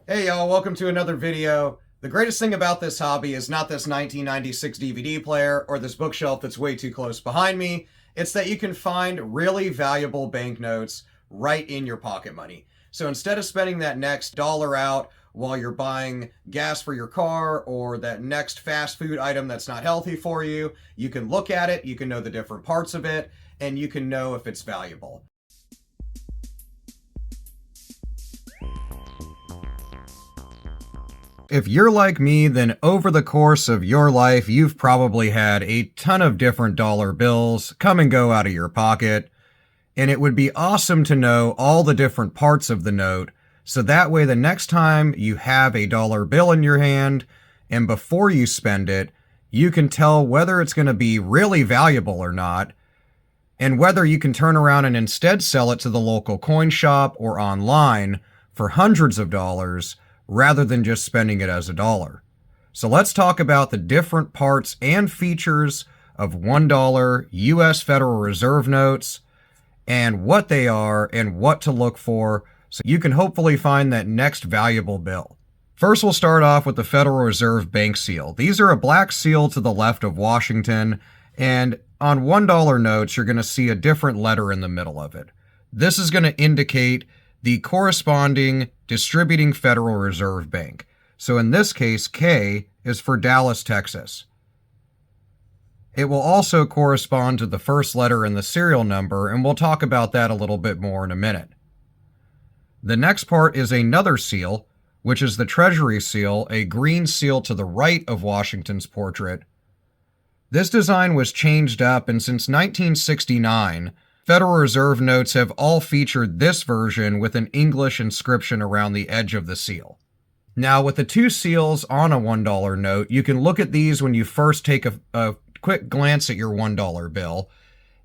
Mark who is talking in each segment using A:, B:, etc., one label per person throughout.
A: Hey y'all, welcome to another video. The greatest thing about this hobby is not this 1996 DVD player or this bookshelf that's way too close behind me. It's that you can find really valuable banknotes right in your pocket money. So instead of spending that next dollar out while you're buying gas for your car or that next fast food item that's not healthy for you, you can look at it, you can know the different parts of it, and you can know if it's valuable. If you're like me, then over the course of your life, you've probably had a ton of different dollar bills come and go out of your pocket, and it would be awesome to know all the different parts of the note, so that way the next time you have a dollar bill in your hand, and before you spend it, you can tell whether it's going to be really valuable or not, and whether you can turn around and instead sell it to the local coin shop or online for hundreds of dollars, rather than just spending it as a dollar. So let's talk about the different parts and features of $1 US Federal Reserve notes and what they are and what to look for so you can hopefully find that next valuable bill. First, we'll start off with the Federal Reserve Bank Seal. These are a black seal to the left of Washington, and on $1 notes, you're going to see a different letter in the middle of it. This is going to indicate the corresponding distributing Federal Reserve Bank. So in this case, K is for Dallas, Texas. It will also correspond to the first letter in the serial number, and we'll talk about that a little bit more in a minute. The next part is another seal, which is the Treasury seal, a green seal to the right of Washington's portrait. This design was changed up, and since 1969, Federal Reserve notes have all featured this version with an English inscription around the edge of the seal. Now, with the two seals on a $1 note, you can look at these when you first take a quick glance at your $1 bill,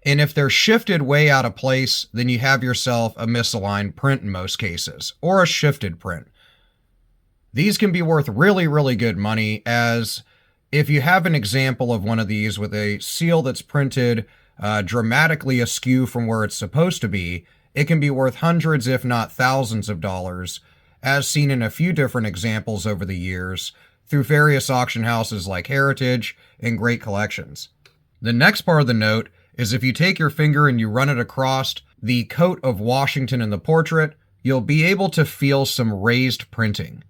A: and if they're shifted way out of place, then you have yourself a misaligned print in most cases, or a shifted print. These can be worth really, really good money, as if you have an example of one of these with a seal that's printed dramatically askew from where it's supposed to be, it can be worth hundreds if not thousands of dollars, as seen in a few different examples over the years through various auction houses like Heritage and Great Collections. The next part of the note is if you take your finger and you run it across the coat of Washington in the portrait, you'll be able to feel some raised printing.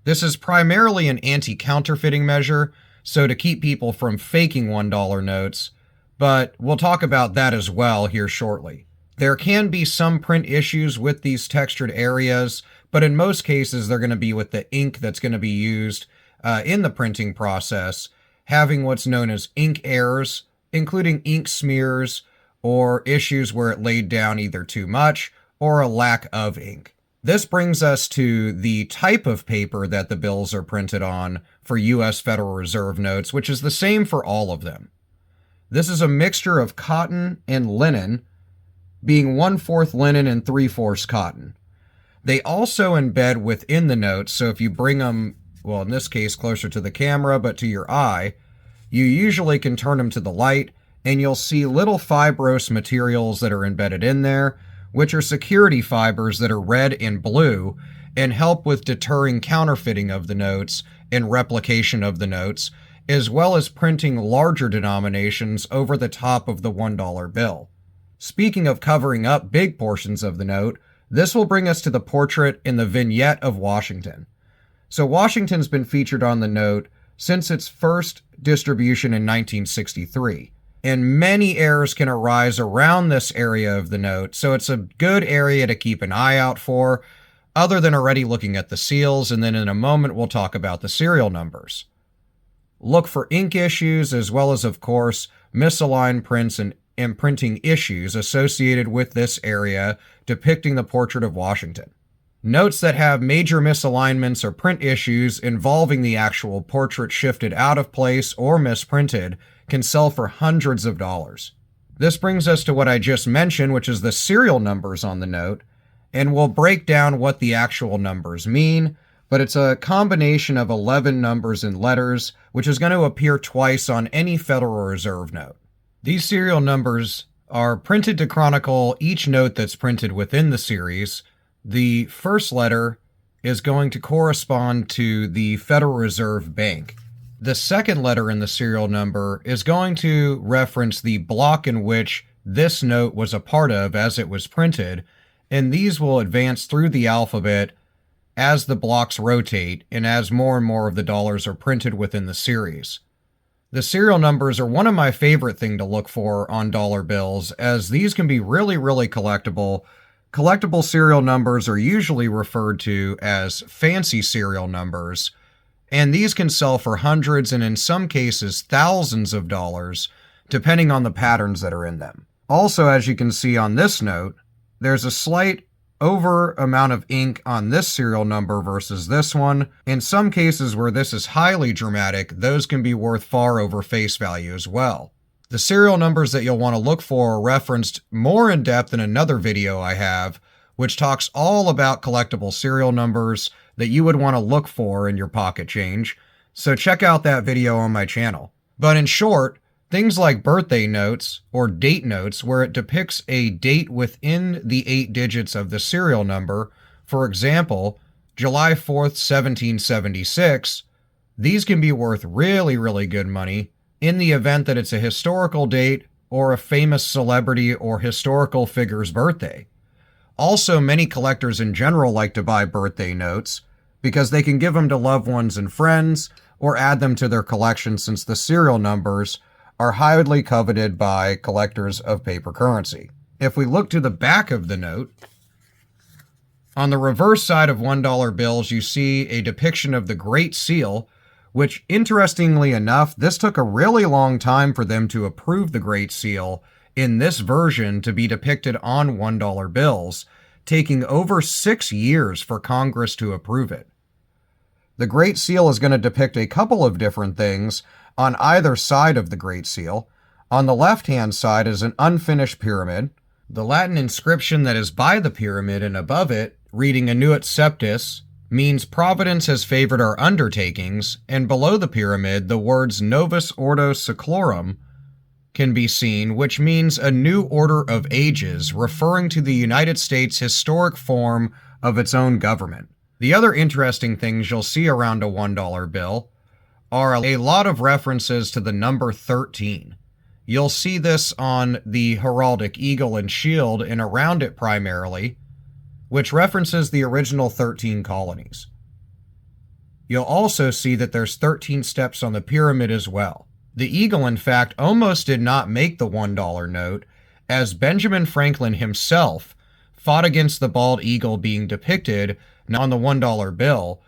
A: This is primarily an anti-counterfeiting measure, so to keep people from faking $1 notes, but we'll talk about that as well here shortly. There can be some print issues with these textured areas, but in most cases they're going to be with the ink that's going to be used in the printing process, having what's known as ink errors, including ink smears or issues where it laid down either too much or a lack of ink. This brings us to the type of paper that the bills are printed on for US Federal Reserve notes, which is the same for all of them. This is a mixture of cotton and linen, being 1/4 linen and 3/4 cotton. They also embed within the notes, so if you bring them, well, in this case, closer to the camera, but to your eye, you usually can turn them to the light, and you'll see little fibrous materials that are embedded in there, which are security fibers that are red and blue, and help with deterring counterfeiting of the notes and replication of the notes, as well as printing larger denominations over the top of the $1 bill. Speaking of covering up big portions of the note, this will bring us to the portrait in the vignette of Washington. So Washington's been featured on the note since its first distribution in 1963, and many errors can arise around this area of the note, so it's a good area to keep an eye out for, other than already looking at the seals, and then in a moment we'll talk about the serial numbers. Look for ink issues, as well as, of course, misaligned prints and printing issues associated with this area depicting the portrait of Washington. Notes that have major misalignments or print issues involving the actual portrait shifted out of place or misprinted can sell for hundreds of dollars. This brings us to what I just mentioned, which is the serial numbers on the note, and we'll break down what the actual numbers mean, but it's a combination of 11 numbers and letters, which is going to appear twice on any Federal Reserve note. These serial numbers are printed to chronicle each note that's printed within the series. The first letter is going to correspond to the Federal Reserve Bank. The second letter in the serial number is going to reference the block in which this note was a part of as it was printed, and these will advance through the alphabet as the blocks rotate and as more and more of the dollars are printed within the series. The serial numbers are one of my favorite things to look for on dollar bills, as these can be really, really collectible. Collectible serial numbers are usually referred to as fancy serial numbers, and these can sell for hundreds and in some cases thousands of dollars, depending on the patterns that are in them. Also, as you can see on this note, there's a slight over amount of ink on this serial number versus this one. In some cases where this is highly dramatic, those can be worth far over face value as well. The serial numbers that you'll want to look for are referenced more in depth in another video I have, which talks all about collectible serial numbers that you would want to look for in your pocket change, so check out that video on my channel. But in short, things like birthday notes or date notes, where it depicts a date within the 8 digits of the serial number, for example, July 4th, 1776, these can be worth really, really good money in the event that it's a historical date or a famous celebrity or historical figure's birthday. Also, many collectors in general like to buy birthday notes because they can give them to loved ones and friends or add them to their collection, since the serial numbers are highly coveted by collectors of paper currency. If we look to the back of the note, on the reverse side of $1 bills, you see a depiction of the Great Seal, which, interestingly enough, this took a really long time for them to approve the Great Seal in this version to be depicted on $1 bills, taking over 6 years for Congress to approve it. The Great Seal is going to depict a couple of different things on either side of the Great Seal. On the left-hand side is an unfinished pyramid. The Latin inscription that is by the pyramid and above it, reading Annuit Septis, means Providence has favored our undertakings, and below the pyramid, the words Novus Ordo Seclorum can be seen, which means a new order of ages, referring to the United States' historic form of its own government. The other interesting things you'll see around a $1 bill are a lot of references to the number 13. You'll see this on the heraldic eagle and shield and around it primarily, which references the original 13 colonies. You'll also see that there's 13 steps on the pyramid as well. The eagle, in fact, almost did not make the $1 note, as Benjamin Franklin himself fought against the bald eagle being depicted not on the $1 bill,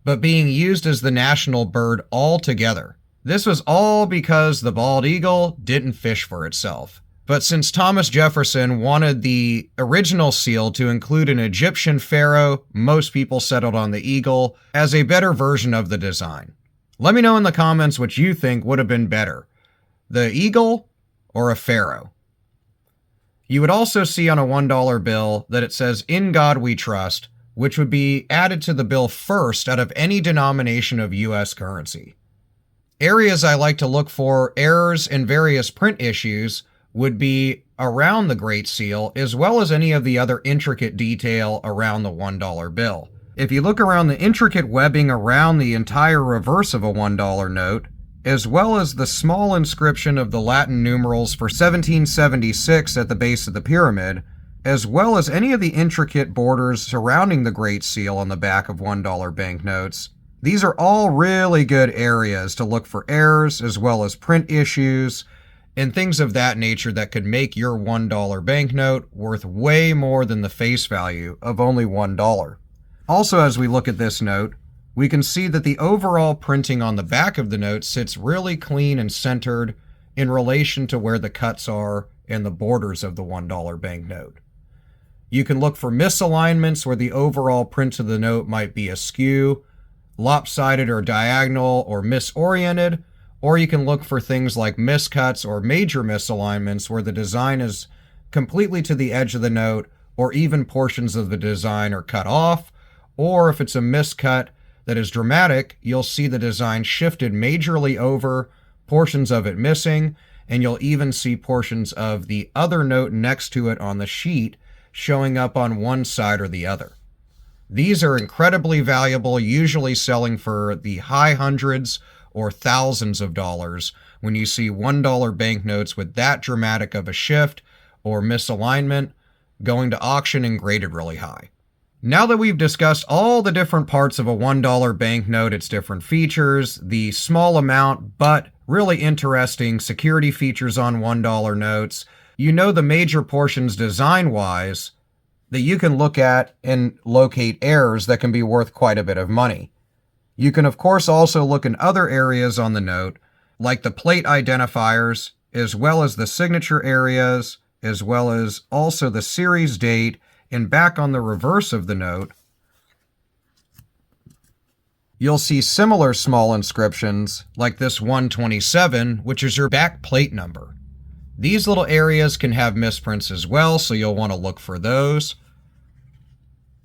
A: but being used as the national bird altogether. This was all because the bald eagle didn't fish for itself. But since Thomas Jefferson wanted the original seal to include an Egyptian pharaoh, most people settled on the eagle as a better version of the design. Let me know in the comments what you think would have been better, the eagle or a pharaoh. You would also see on a $1 bill that it says, "In God We Trust," which would be added to the bill first out of any denomination of U.S. currency. Areas I like to look for errors in various print issues would be around the Great Seal, as well as any of the other intricate detail around the $1 bill. If you look around the intricate webbing around the entire reverse of a $1 note, as well as the small inscription of the Latin numerals for 1776 at the base of the pyramid, as well as any of the intricate borders surrounding the Great Seal on the back of $1 banknotes, these are all really good areas to look for errors, as well as print issues, and things of that nature that could make your $1 banknote worth way more than the face value of only $1. Also, as we look at this note, we can see that the overall printing on the back of the note sits really clean and centered in relation to where the cuts are and the borders of the $1 banknote. You can look for misalignments where the overall print of the note might be askew, lopsided or diagonal or misoriented, or you can look for things like miscuts or major misalignments where the design is completely to the edge of the note, or even portions of the design are cut off, or if it's a miscut that is dramatic, you'll see the design shifted majorly over, portions of it missing, and you'll even see portions of the other note next to it on the sheet showing up on one side or the other. These are incredibly valuable, usually selling for the high hundreds or thousands of dollars when you see $1 banknotes with that dramatic of a shift or misalignment going to auction and graded really high. Now that we've discussed all the different parts of a $1 banknote, its different features, the small amount but really interesting security features on $1 notes, you know the major portions design-wise that you can look at and locate errors that can be worth quite a bit of money. You can of course also look in other areas on the note, like the plate identifiers, as well as the signature areas, as well as also the series date, and back on the reverse of the note, you'll see similar small inscriptions like this 127, which is your back plate number. These little areas can have misprints as well, so you'll want to look for those.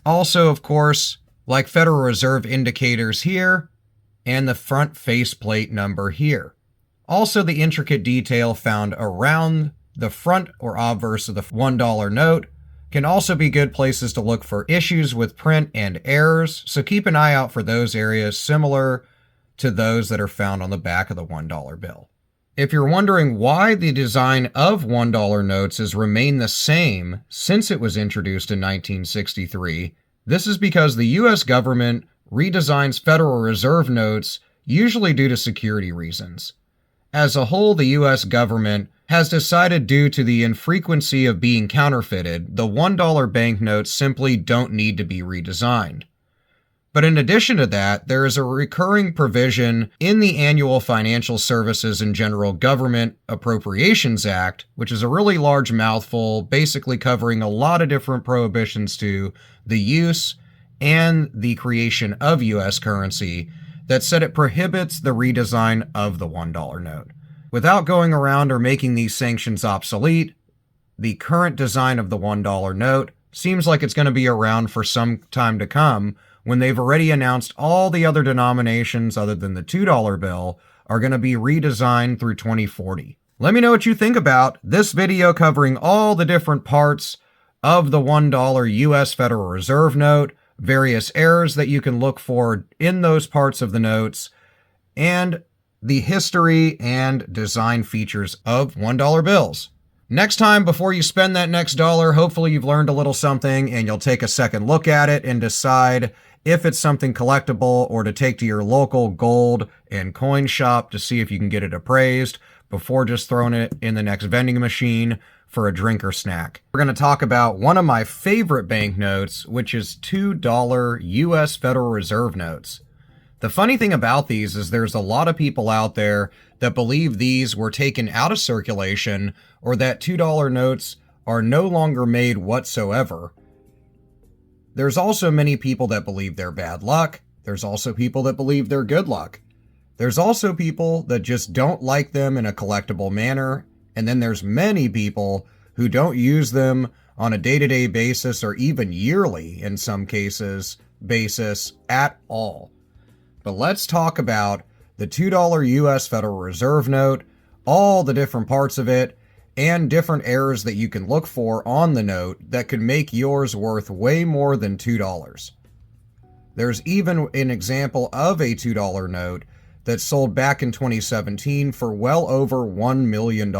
A: Also, of course, like Federal Reserve indicators here, and the front faceplate number here. Also, the intricate detail found around the front or obverse of the $1 note can also be good places to look for issues with print and errors, so keep an eye out for those areas similar to those that are found on the back of the $1 bill. If you're wondering why the design of $1 notes has remained the same since it was introduced in 1963, this is because the US government redesigns Federal Reserve notes usually due to security reasons. As a whole, the US government has decided due to the infrequency of being counterfeited, the $1 banknotes simply don't need to be redesigned. But in addition to that, there is a recurring provision in the Annual Financial Services and General Government Appropriations Act, which is a really large mouthful, basically covering a lot of different prohibitions to the use and the creation of US currency, that said it prohibits the redesign of the $1 note. Without going around or making these sanctions obsolete, the current design of the $1 note seems like it's going to be around for some time to come, when they've already announced all the other denominations other than the $2 bill are going to be redesigned through 2040. Let me know what you think about this video covering all the different parts of the $1 US Federal Reserve note, various errors that you can look for in those parts of the notes, and the history and design features of $1 bills. Next time, before you spend that next dollar, hopefully you've learned a little something and you'll take a second look at it and decide if it's something collectible or to take to your local gold and coin shop to see if you can get it appraised before just throwing it in the next vending machine for a drink or snack. We're going to talk about one of my favorite banknotes, which is $2 US Federal Reserve notes. The funny thing about these is there's a lot of people out there that believe these were taken out of circulation or that $2 notes are no longer made whatsoever. There's also many people that believe they're bad luck. There's also people that believe they're good luck. There's also people that just don't like them in a collectible manner. And then there's many people who don't use them on a day-to-day basis or even yearly, in some cases, basis at all. But let's talk about the $2 US Federal Reserve note, all the different parts of it, and different errors that you can look for on the note that could make yours worth way more than $2. There's even an example of a $2 note that sold back in 2017 for well over $1 million.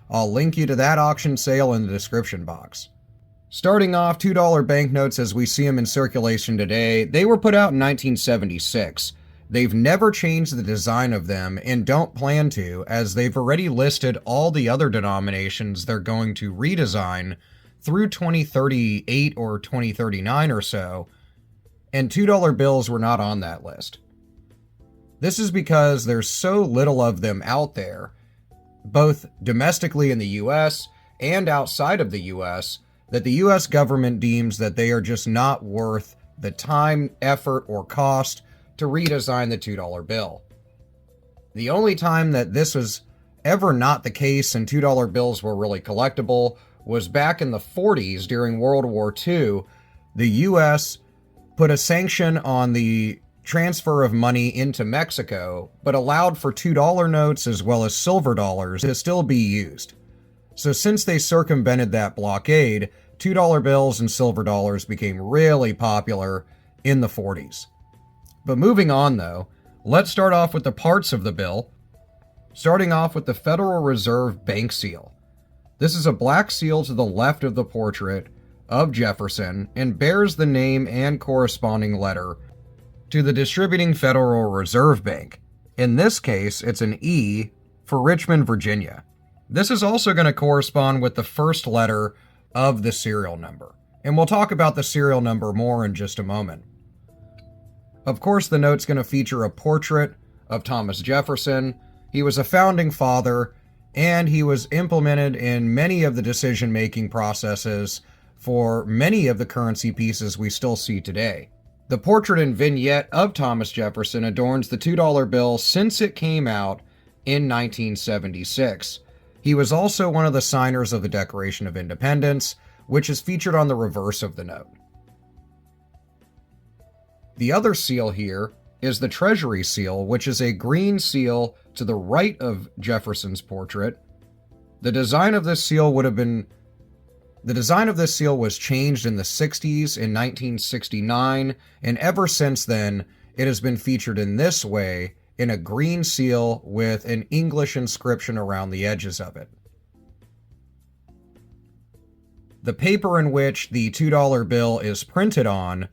A: I'll link you to that auction sale in the description box. Starting off, $2 banknotes as we see them in circulation today, they were put out in 1976. They've never changed the design of them and don't plan to, as they've already listed all the other denominations they're going to redesign through 2038 or 2039 or so, and $2 bills were not on that list. This is because there's so little of them out there, both domestically in the US and outside of the US, that the US government deems that they are just not worth the time, effort, or cost to redesign the $2 bill. The only time that this was ever not the case and $2 bills were really collectible was back in the 40s during World War II. The US put a sanction on the transfer of money into Mexico, but allowed for $2 notes as well as silver dollars to still be used. So since they circumvented that blockade, $2 bills and silver dollars became really popular in the 40s. But moving on though, let's start off with the parts of the bill, starting off with the Federal Reserve Bank Seal. This is a black seal to the left of the portrait of Jefferson and bears the name and corresponding letter to the distributing Federal Reserve Bank. In this case, it's an E for Richmond, Virginia. This is also going to correspond with the first letter of the serial number, and we'll talk about the serial number more in just a moment. Of course, the note's going to feature a portrait of Thomas Jefferson. He was a founding father, and he was implemented in many of the decision-making processes for many of the currency pieces we still see today. The portrait and vignette of Thomas Jefferson adorns the $2 bill since it came out in 1976. He was also one of the signers of the Declaration of Independence, which is featured on the reverse of the note. The other seal here is the Treasury seal, which is a green seal to the right of Jefferson's portrait. The design of this seal was changed in the 60s in 1969, and ever since then, it has been featured in this way, in a green seal with an English inscription around the edges of it. The paper in which the $2 bill is printed on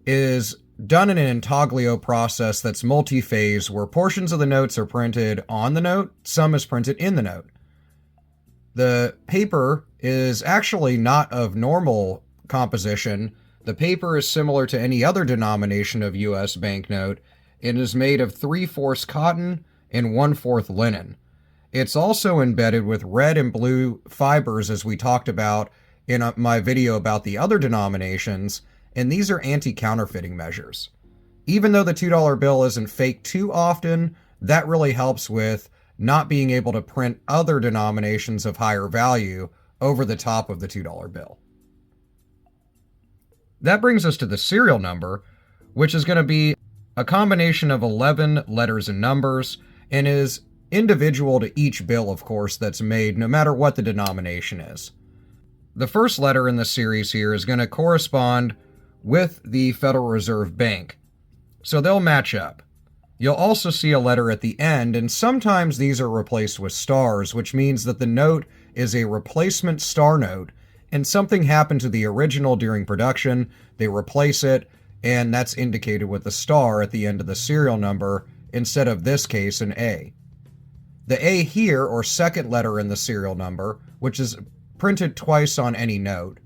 A: is done in an intaglio process that's multi-phase, where portions of the notes are printed on the note, some is printed in the note. The paper is actually not of normal composition. The paper is similar to any other denomination of U.S. banknote. It is made of 3/4 cotton and 1/4 linen. It's also embedded with red and blue fibers, as we talked about in my video about the other denominations, and these are anti-counterfeiting measures. Even though the $2 bill isn't faked too often, that really helps with not being able to print other denominations of higher value over the top of the $2 bill. That brings us to the serial number, which is going to be a combination of 11 letters and numbers, and is individual to each bill, of course, that's made, no matter what the denomination is. The first letter in the series here is going to correspond with the Federal Reserve Bank, so they'll match up. You'll also see a letter at the end, and sometimes these are replaced with stars, which means that the note is a replacement star note, and something happened to the original during production, they replace it, and that's indicated with a star at the end of the serial number, instead of this case an A. The A here, or second letter in the serial number, which is printed twice on any note,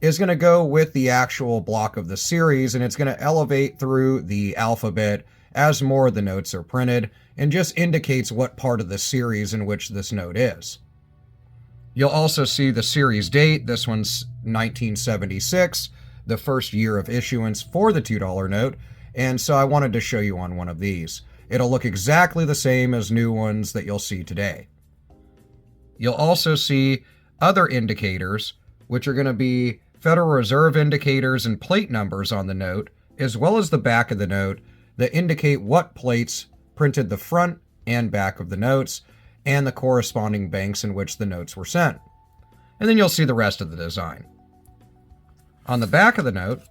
A: is going to go with the actual block of the series, and it's going to elevate through the alphabet as more of the notes are printed, and just indicates what part of the series in which this note is. You'll also see the series date. This one's 1976, the first year of issuance for the $2 note, and so I wanted to show you on one of these. It'll look exactly the same as new ones that you'll see today. You'll also see other indicators, which are going to be Federal Reserve indicators and plate numbers on the note, as well as the back of the note, that indicate what plates printed the front and back of the notes, and the corresponding banks in which the notes were sent. And then you'll see the rest of the design. On the back of the note,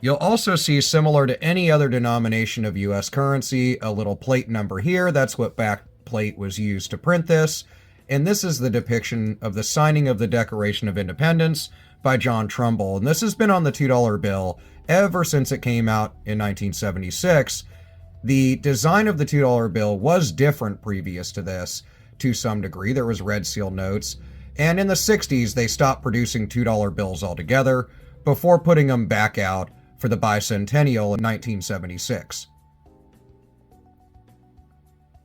A: you'll also see, similar to any other denomination of US currency, a little plate number here. That's what back plate was used to print this. And this is the depiction of the signing of the Declaration of Independence by John Trumbull. And this has been on the $2 bill ever since it came out in 1976. The design of the $2 bill was different previous to this to some degree. There was red seal notes. And in the 60s, they stopped producing $2 bills altogether before putting them back out for the bicentennial in 1976.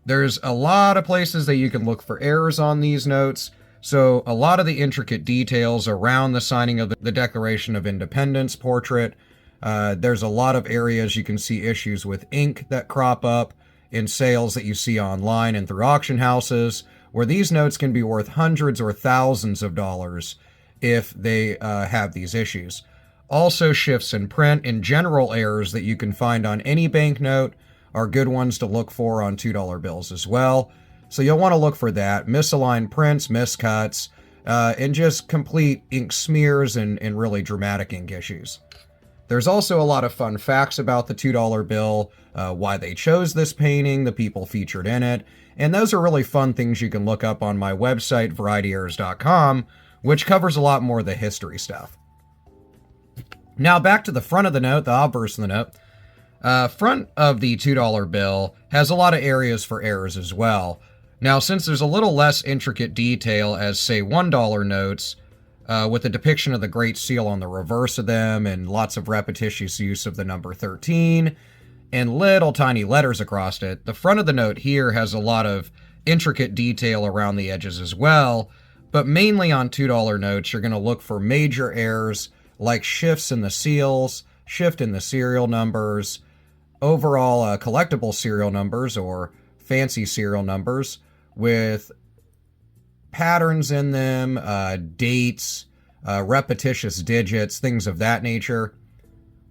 A: There's a lot of places that you can look for errors on these notes, so a lot of the intricate details around the signing of the Declaration of Independence portrait, there's a lot of areas you can see issues with ink that crop up in sales that you see online and through auction houses, where these notes can be worth hundreds or thousands of dollars if they have these issues. Also, shifts in print and general errors that you can find on any banknote are good ones to look for on $2 bills as well. So you'll want to look for that. Misaligned prints, miscuts, and just complete ink smears and really dramatic ink issues. There's also a lot of fun facts about the $2 bill, why they chose this painting, the people featured in it, and those are really fun things you can look up on my website, varietyerrors.com, which covers a lot more of the history stuff. Now back to the front of the note, the obverse of the note. Front of the $2 bill has a lot of areas for errors as well. Now, since there's a little less intricate detail as, say, $1 notes, with a depiction of the Great Seal on the reverse of them and lots of repetitious use of the number 13 and little tiny letters across it, the front of the note here has a lot of intricate detail around the edges as well, but mainly on $2 notes, you're going to look for major errors like shifts in the seals, shift in the serial numbers, overall collectible serial numbers or fancy serial numbers with patterns in them, dates, repetitious digits, things of that nature.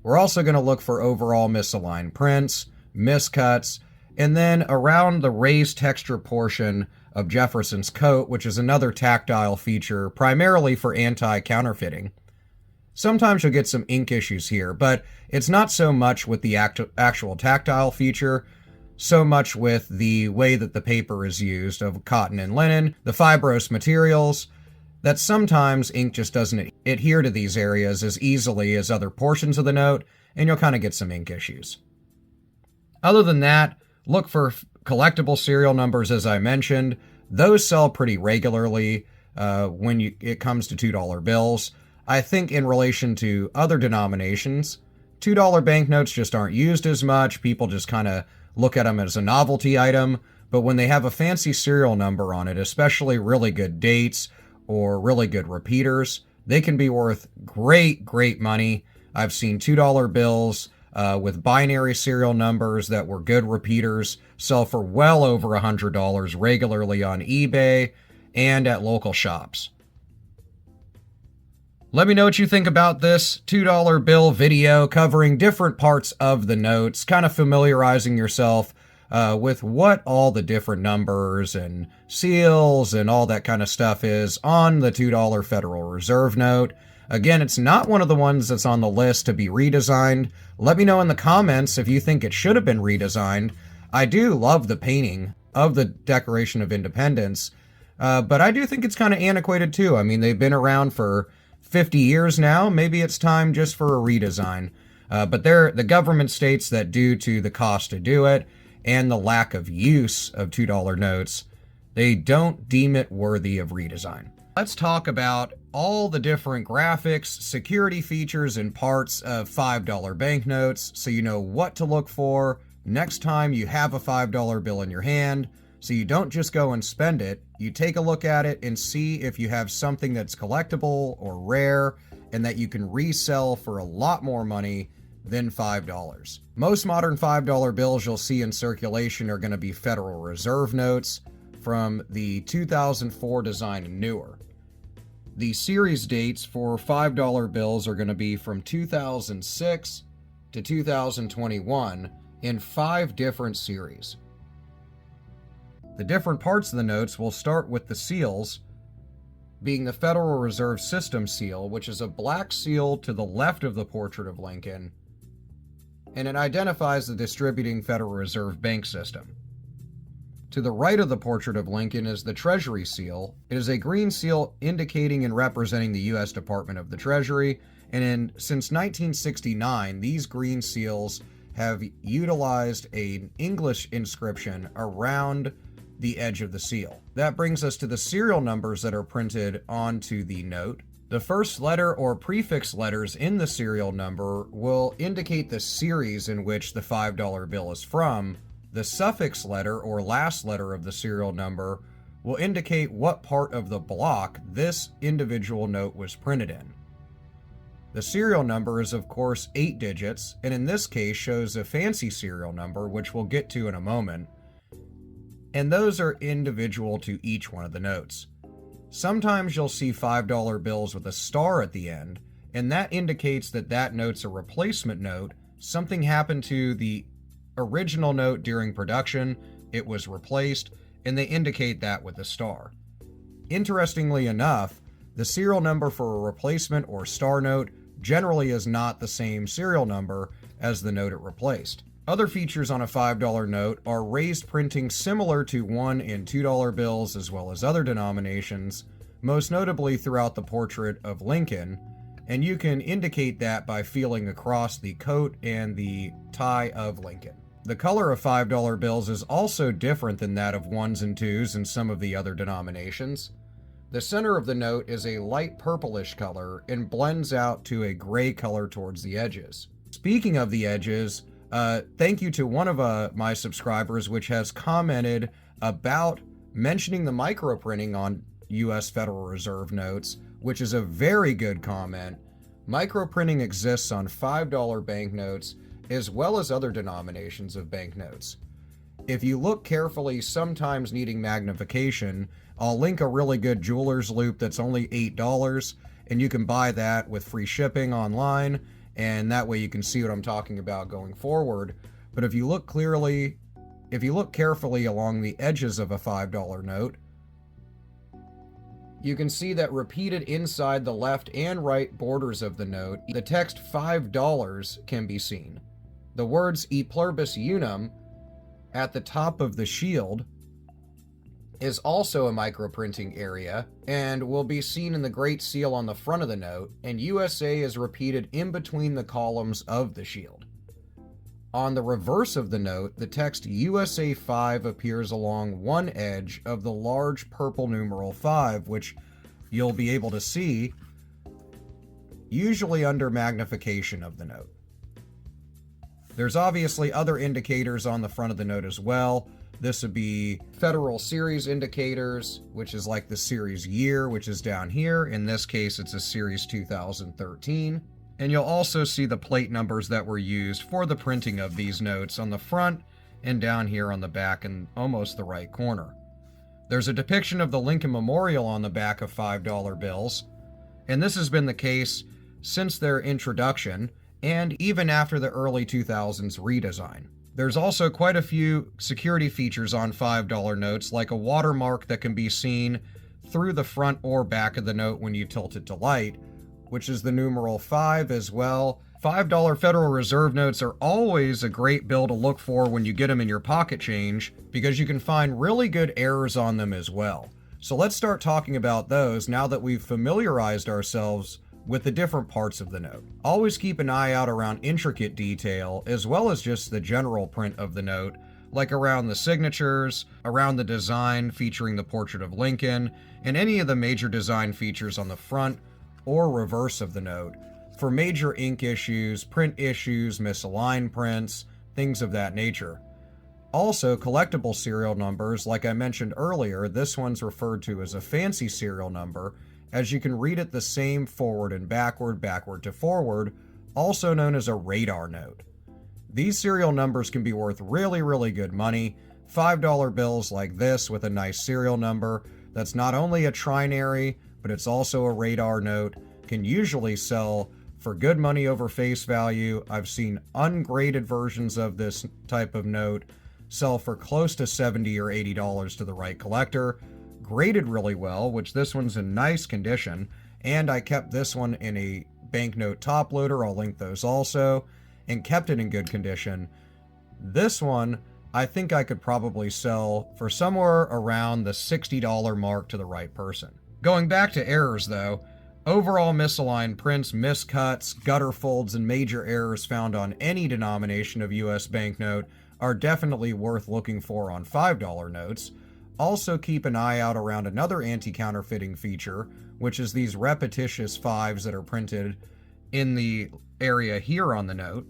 A: We're also going to look for overall misaligned prints, miscuts, and then around the raised texture portion of Jefferson's coat, which is another tactile feature primarily for anti-counterfeiting. Sometimes you'll get some ink issues here, but it's not so much with the actual tactile feature, so much with the way that the paper is used of cotton and linen, the fibrous materials, that sometimes ink just doesn't adhere to these areas as easily as other portions of the note, and you'll kind of get some ink issues. Other than that, look for collectible serial numbers, as I mentioned. Those sell pretty regularly when it comes to $2 bills. I think in relation to other denominations, $2 banknotes just aren't used as much. People just kind of look at them as a novelty item, but when they have a fancy serial number on it, especially really good dates or really good repeaters, they can be worth great money. I've seen $2 bills with binary serial numbers that were good repeaters sell for well over $100 regularly on eBay and at local shops. Let me know what you think about this $2 bill video covering different parts of the notes, kind of familiarizing yourself with what all the different numbers and seals and all that kind of stuff is on the $2 Federal Reserve note. Again, it's not one of the ones that's on the list to be redesigned. Let me know in the comments if you think it should have been redesigned. I do love the painting of the Declaration of Independence, but I do think it's kind of antiquated too. I mean, they've been around for 50 years now. Maybe it's time just for a redesign. But the government states that due to the cost to do it and the lack of use of $2 notes, they don't deem it worthy of redesign. Let's talk about all the different graphics, security features, and parts of $5 banknotes so you know what to look for next time you have a $5 bill in your hand. So you don't just go and spend it, you take a look at it and see if you have something that's collectible or rare and that you can resell for a lot more money than $5. Most modern $5 bills you'll see in circulation are going to be Federal Reserve notes from the 2004 design and newer. The series dates for $5 bills are going to be from 2006 to 2021 in 5 different series. The different parts of the notes will start with the seals, being the Federal Reserve System seal, which is a black seal to the left of the portrait of Lincoln, and it identifies the distributing Federal Reserve bank system. To the right of the portrait of Lincoln is the Treasury seal. It is a green seal indicating and representing the U.S. Department of the Treasury, and since 1969, these green seals have utilized an English inscription around the edge of the seal. That brings us to the serial numbers that are printed onto the note. The first letter or prefix letters in the serial number will indicate the series in which the $5 bill is from. The suffix letter or last letter of the serial number will indicate what part of the block this individual note was printed in. The serial number is of course 8 digits, and in this case shows a fancy serial number, which we'll get to in a moment, and those are individual to each one of the notes. Sometimes you'll see $5 bills with a star at the end, and that indicates that that note's a replacement note. Something happened to the original note during production, it was replaced, and they indicate that with a star. Interestingly enough, The serial number for a replacement or star note generally is not the same serial number as the note it replaced. Other features on a $5 note are raised printing similar to $1 and $2 bills as well as other denominations, most notably throughout the portrait of Lincoln, and you can indicate that by feeling across the coat and the tie of Lincoln. The color of $5 bills is also different than that of 1s and 2s in some of the other denominations. The center of the note is a light purplish color and blends out to a gray color towards the edges. Speaking of the edges, thank you to one of my subscribers which has commented about mentioning the microprinting on U.S. Federal Reserve notes, which is a very good comment. Microprinting exists on $5 banknotes as well as other denominations of banknotes. If you look carefully, sometimes needing magnification, I'll link a really good jeweler's loupe that's only $8, and you can buy that with free shipping online, and that way you can see what I'm talking about going forward. But if you look carefully along the edges of a $5 note, you can see that repeated inside the left and right borders of the note, the text $5 can be seen. The words E pluribus unum at the top of the shield is also a microprinting area and will be seen in the Great Seal on the front of the note, and USA is repeated in between the columns of the shield. On the reverse of the note, the text USA 5 appears along one edge of the large purple numeral 5, which you'll be able to see usually under magnification of the note. There's obviously other indicators on the front of the note as well. This would be Federal Series indicators, which is like the series year, which is down here. In this case, it's a series 2013. And you'll also see the plate numbers that were used for the printing of these notes on the front and down here on the back in almost the right corner. There's a depiction of the Lincoln Memorial on the back of $5 bills, and this has been the case since their introduction and even after the early 2000s redesign. There's also quite a few security features on $5 notes, like a watermark that can be seen through the front or back of the note when you tilt it to light, which is the numeral 5 as well. $5 Federal Reserve notes are always a great bill to look for when you get them in your pocket change, because you can find really good errors on them as well. So let's start talking about those now that we've familiarized ourselves with the different parts of the note. Always keep an eye out around intricate detail, as well as just the general print of the note, like around the signatures, around the design featuring the portrait of Lincoln, and any of the major design features on the front or reverse of the note for major ink issues, print issues, misaligned prints, things of that nature. Also, collectible serial numbers, like I mentioned earlier, this one's referred to as a fancy serial number, as you can read it the same forward and backward, backward to forward, also known as a radar note. These serial numbers can be worth really, really good money. $5 bills like this with a nice serial number that's not only a trinary, but it's also a radar note, can usually sell for good money over face value. I've seen ungraded versions of this type of note sell for close to $70 or $80 to the right collector. Graded really well, which this one's in nice condition, and I kept this one in a banknote top loader, I'll link those also, and kept it in good condition. This one, I think I could probably sell for somewhere around the $60 mark to the right person. Going back to errors though, overall misaligned prints, miscuts, gutter folds, and major errors found on any denomination of US banknote are definitely worth looking for on $5 notes. Also keep an eye out around another anti-counterfeiting feature, which is these repetitious 5s that are printed in the area here on the note.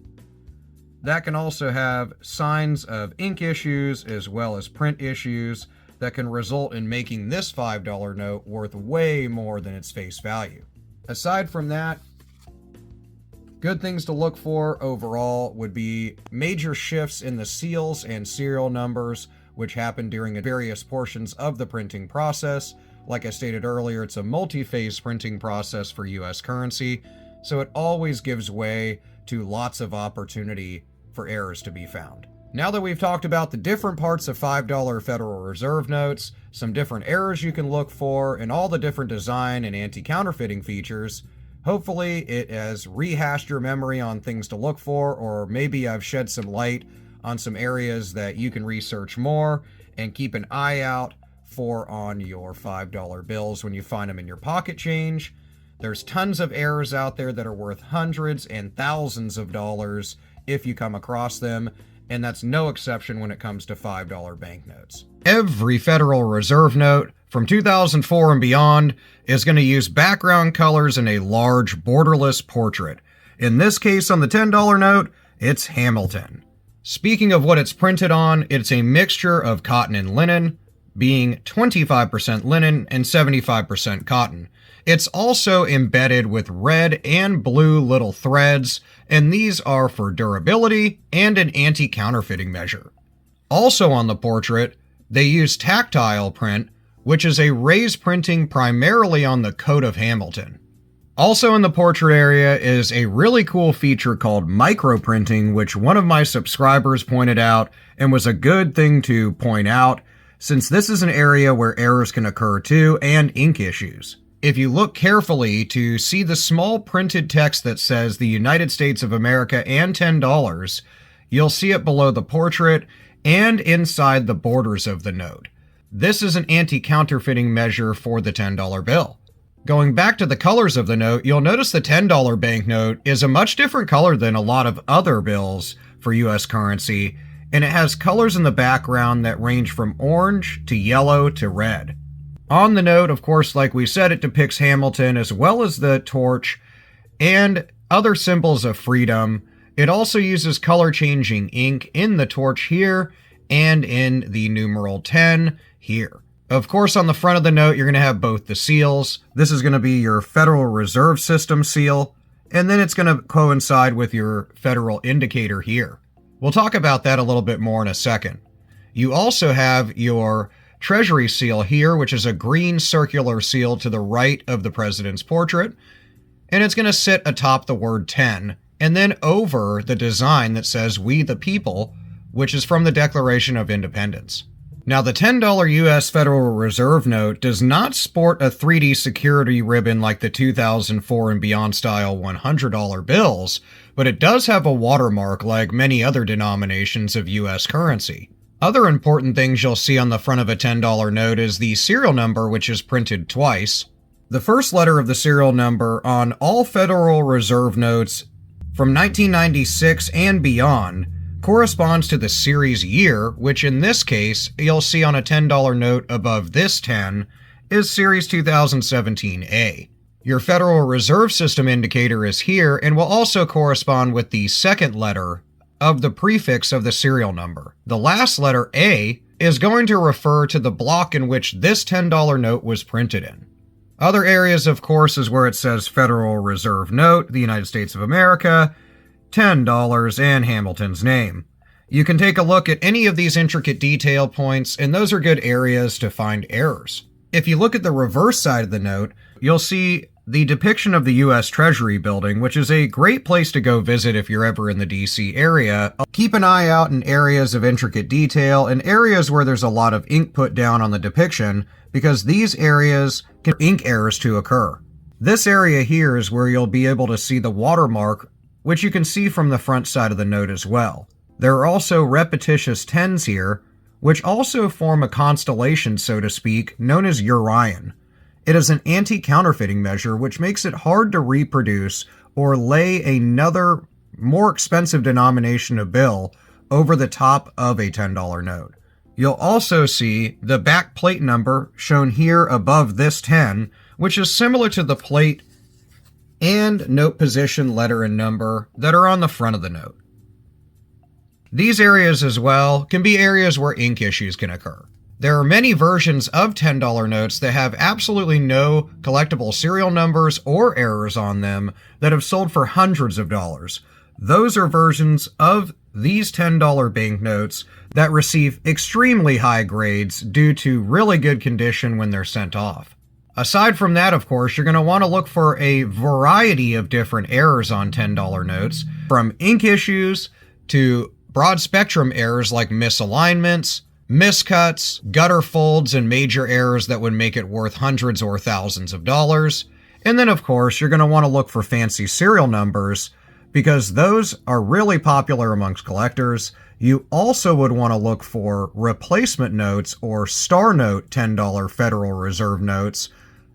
A: That can also have signs of ink issues as well as print issues that can result in making this $5 note worth way more than its face value. Aside from that, good things to look for overall would be major shifts in the seals and serial numbers, which happen during various portions of the printing process. Like I stated earlier, it's a multi-phase printing process for US currency, so it always gives way to lots of opportunity for errors to be found. Now that we've talked about the different parts of $5 Federal Reserve notes, some different errors you can look for, and all the different design and anti-counterfeiting features, hopefully it has rehashed your memory on things to look for, or maybe I've shed some light on some areas that you can research more and keep an eye out for on your $5 bills when you find them in your pocket change. There's tons of errors out there that are worth hundreds and thousands of dollars if you come across them, and that's no exception when it comes to $5 banknotes. Every Federal Reserve note from 2004 and beyond is going to use background colors in a large borderless portrait. In this case, on the $10 note, it's Hamilton. Speaking of what it's printed on, it's a mixture of cotton and linen, being 25% linen and 75% cotton. It's also embedded with red and blue little threads, and these are for durability and an anti-counterfeiting measure. Also on the portrait, they use tactile print, which is a raised printing primarily on the coat of Hamilton. Also in the portrait area is a really cool feature called microprinting, which one of my subscribers pointed out and was a good thing to point out, since this is an area where errors can occur too, and ink issues. If you look carefully to see the small printed text that says the United States of America and $10, you'll see it below the portrait and inside the borders of the note. This is an anti-counterfeiting measure for the $10 bill. Going back to the colors of the note, you'll notice the $10 banknote is a much different color than a lot of other bills for US currency, and it has colors in the background that range from orange to yellow to red. On the note, of course, like we said, it depicts Hamilton as well as the torch and other symbols of freedom. It also uses color-changing ink in the torch here and in the numeral 10 here. Of course, on the front of the note, you're going to have both the seals. This is going to be your Federal Reserve System seal, and then it's going to coincide with your federal indicator here. We'll talk about that a little bit more in a second. You also have your Treasury seal here, which is a green circular seal to the right of the president's portrait, and it's going to sit atop the word 10, and then over the design that says "We the People," which is from the Declaration of Independence. Now, the $10 US Federal Reserve note does not sport a 3D security ribbon like the 2004 and beyond style $100 bills, but it does have a watermark like many other denominations of US currency. Other important things you'll see on the front of a $10 note is the serial number, which is printed twice. The first letter of the serial number on all Federal Reserve notes from 1996 and beyond corresponds to the series year, which in this case, you'll see on a $10 note above this 10, is Series 2017A. Your Federal Reserve System indicator is here and will also correspond with the second letter of the prefix of the serial number. The last letter, A, is going to refer to the block in which this $10 note was printed in. Other areas, of course, is where it says Federal Reserve Note, the United States of America, $10, and Hamilton's name. You can take a look at any of these intricate detail points, and those are good areas to find errors. If you look at the reverse side of the note, you'll see the depiction of the U.S. Treasury building, which is a great place to go visit if you're ever in the D.C. area. Keep an eye out in areas of intricate detail and areas where there's a lot of ink put down on the depiction, because these areas can ink errors to occur. This area here is where you'll be able to see the watermark, which you can see from the front side of the note as well. There are also repetitious 10s here, which also form a constellation, so to speak, known as Orion. It is an anti-counterfeiting measure which makes it hard to reproduce or lay another, more expensive denomination of bill over the top of a $10 note. You'll also see the back plate number shown here above this 10, which is similar to the plate and note position, letter, and number that are on the front of the note. These areas as well can be areas where ink issues can occur. There are many versions of $10 notes that have absolutely no collectible serial numbers or errors on them that have sold for hundreds of dollars. Those are versions of these $10 banknotes that receive extremely high grades due to really good condition when they're sent off. Aside from that, of course, you're going to want to look for a variety of different errors on $10 notes, from ink issues to Broad spectrum errors like misalignments, miscuts, gutter folds, and major errors that would make it worth hundreds or thousands of dollars. And then, of course, you're going to want to look for fancy serial numbers because those are really popular amongst collectors. You also would want to look for replacement notes or star note $10 Federal Reserve notes.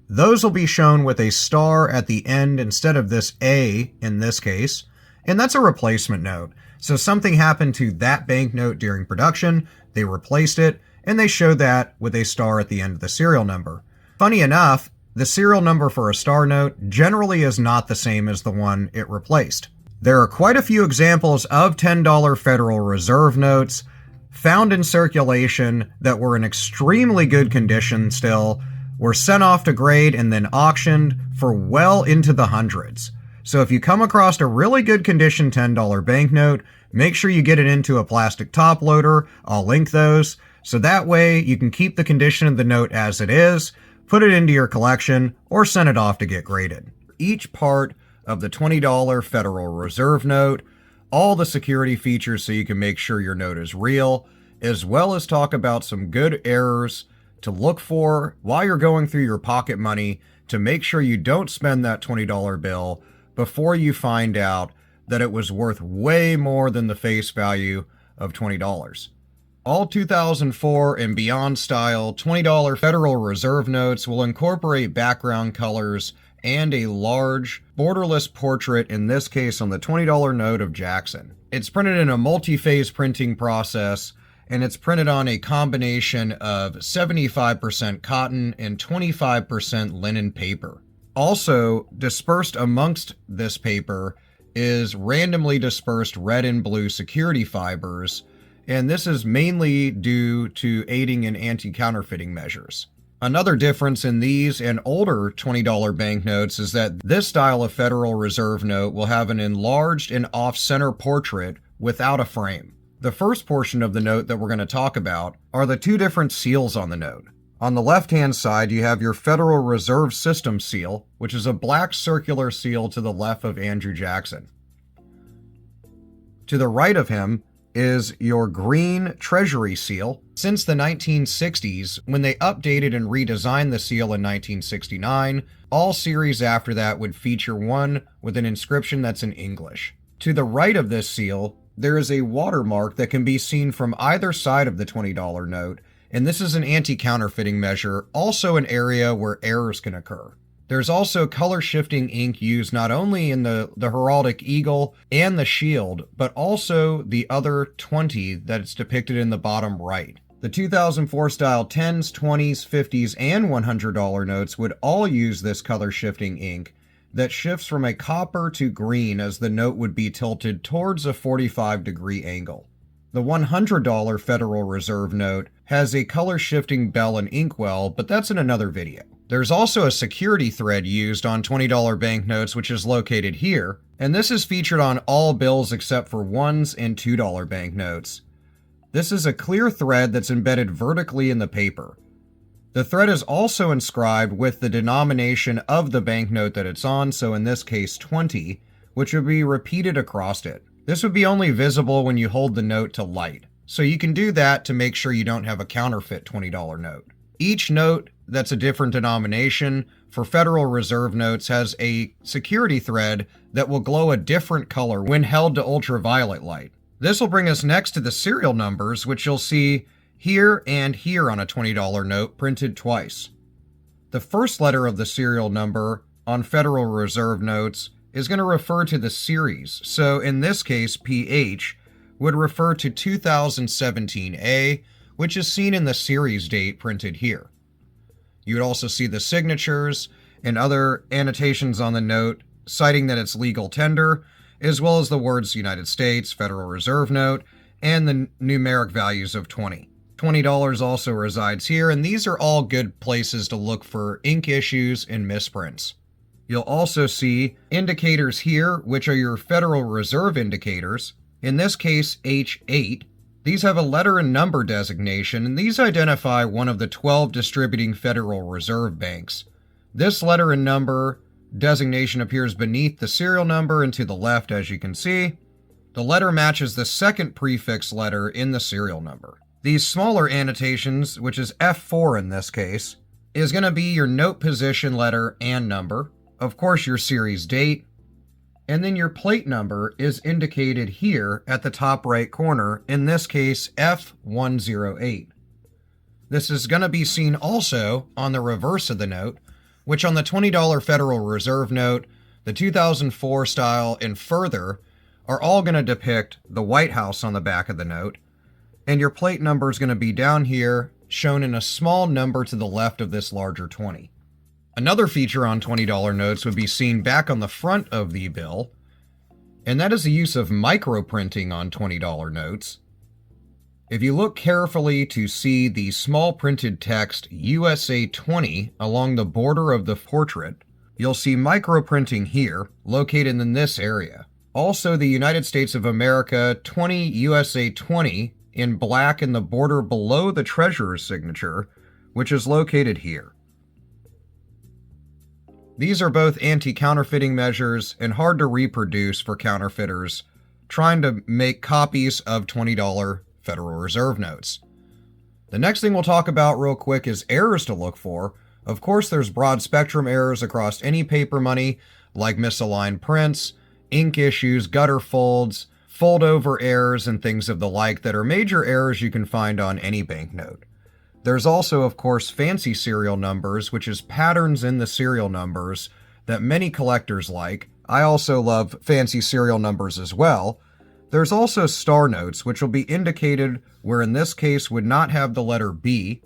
A: Those will be shown with a star at the end instead of this A in this case, and that's a replacement note. So something happened to that banknote during production, they replaced it, and they showed that with a star at the end of the serial number. Funny enough, the serial number for a star note generally is not the same as the one it replaced. There are quite a few examples of $10 Federal Reserve notes found in circulation that were in extremely good condition still, were sent off to grade and then auctioned for well into the hundreds. So if you come across a really good condition $10 banknote, make sure you get it into a plastic top loader. I'll link those. So that way you can keep the condition of the note as it is, put it into your collection, or send it off to get graded. Each part of the $20 Federal Reserve note, all the security features so you can make sure your note is real, as well as talk about some good errors to look for while you're going through your pocket money to make sure you don't spend that $20 bill before you find out that it was worth way more than the face value of $20. All 2004 and beyond style $20 Federal Reserve notes will incorporate background colors and a large, borderless portrait, in this case on the $20 note of Jackson. It's printed in a multi-phase printing process, and it's printed on a combination of 75% cotton and 25% linen paper. Also, dispersed amongst this paper is randomly dispersed red and blue security fibers, and this is mainly due to aiding in anti-counterfeiting measures. Another difference in these and older $20 banknotes is that this style of Federal Reserve note will have an enlarged and off-center portrait without a frame. The first portion of the note that we're going to talk about are the two different seals on the note. On the left-hand side, you have your Federal Reserve System seal, which is a black circular seal to the left of Andrew Jackson. To the right of him is your green Treasury seal. Since the 1960s, when they updated and redesigned the seal in 1969, all series after that would feature one with an inscription that's in English. To the right of this seal, there is a watermark that can be seen from either side of the $20 note, and this is an anti-counterfeiting measure, also an area where errors can occur. There's also color-shifting ink used not only in the heraldic eagle and the shield, but also the other 20 that's depicted in the bottom right. The 2004 style 10s, 20s, 50s, and $100 notes would all use this color-shifting ink that shifts from a copper to green as the note would be tilted towards a 45-degree angle. The $100 Federal Reserve note has a color-shifting bell and inkwell, but that's in another video. There's also a security thread used on $20 banknotes, which is located here, and this is featured on all bills except for $1s and $2 banknotes. This is a clear thread that's embedded vertically in the paper. The thread is also inscribed with the denomination of the banknote that it's on, so in this case 20, which would be repeated across it. This would be only visible when you hold the note to light, so you can do that to make sure you don't have a counterfeit $20 note. Each note that's a different denomination for Federal Reserve notes has a security thread that will glow a different color when held to ultraviolet light. This will bring us next to the serial numbers, which you'll see here and here on a $20 note printed twice. The first letter of the serial number on Federal Reserve notes is going to refer to the series. So in this case, PH would refer to 2017A, which is seen in the series date printed here. You would also see the signatures and other annotations on the note citing that it's legal tender, as well as the words United States, Federal Reserve Note, and the numeric values of 20. $20 also resides here, and these are all good places to look for ink issues and misprints. You'll also see indicators here, which are your Federal Reserve indicators. In this case, H8. These have a letter and number designation, and these identify one of the 12 distributing Federal Reserve banks. This letter and number designation appears beneath the serial number and to the left, as you can see. The letter matches the second prefix letter in the serial number. These smaller annotations, which is F4 in this case, is going to be your note position letter and number, of course your series date, and then your plate number is indicated here at the top right corner, in this case F108. This is going to be seen also on the reverse of the note, which on the $20 Federal Reserve note, the 2004 style, and further, are all going to depict the White House on the back of the note, and your plate number is going to be down here, shown in a small number to the left of this larger 20. Another feature on $20 notes would be seen back on the front of the bill, and that is the use of microprinting on $20 notes. If you look carefully to see the small printed text USA 20 along the border of the portrait, you'll see microprinting here, located in this area. Also, the United States of America 20 USA 20 in black in the border below the treasurer's signature, which is located here. These are both anti-counterfeiting measures and hard to reproduce for counterfeiters trying to make copies of $20 Federal Reserve notes. The next thing we'll talk about real quick is errors to look for. Of course, there's broad spectrum errors across any paper money, like misaligned prints, ink issues, gutter folds, fold over errors, and things of the like that are major errors you can find on any banknote. There's also, of course, fancy serial numbers, which is patterns in the serial numbers that many collectors like. I also love fancy serial numbers as well. There's also star notes, which will be indicated where in this case would not have the letter B,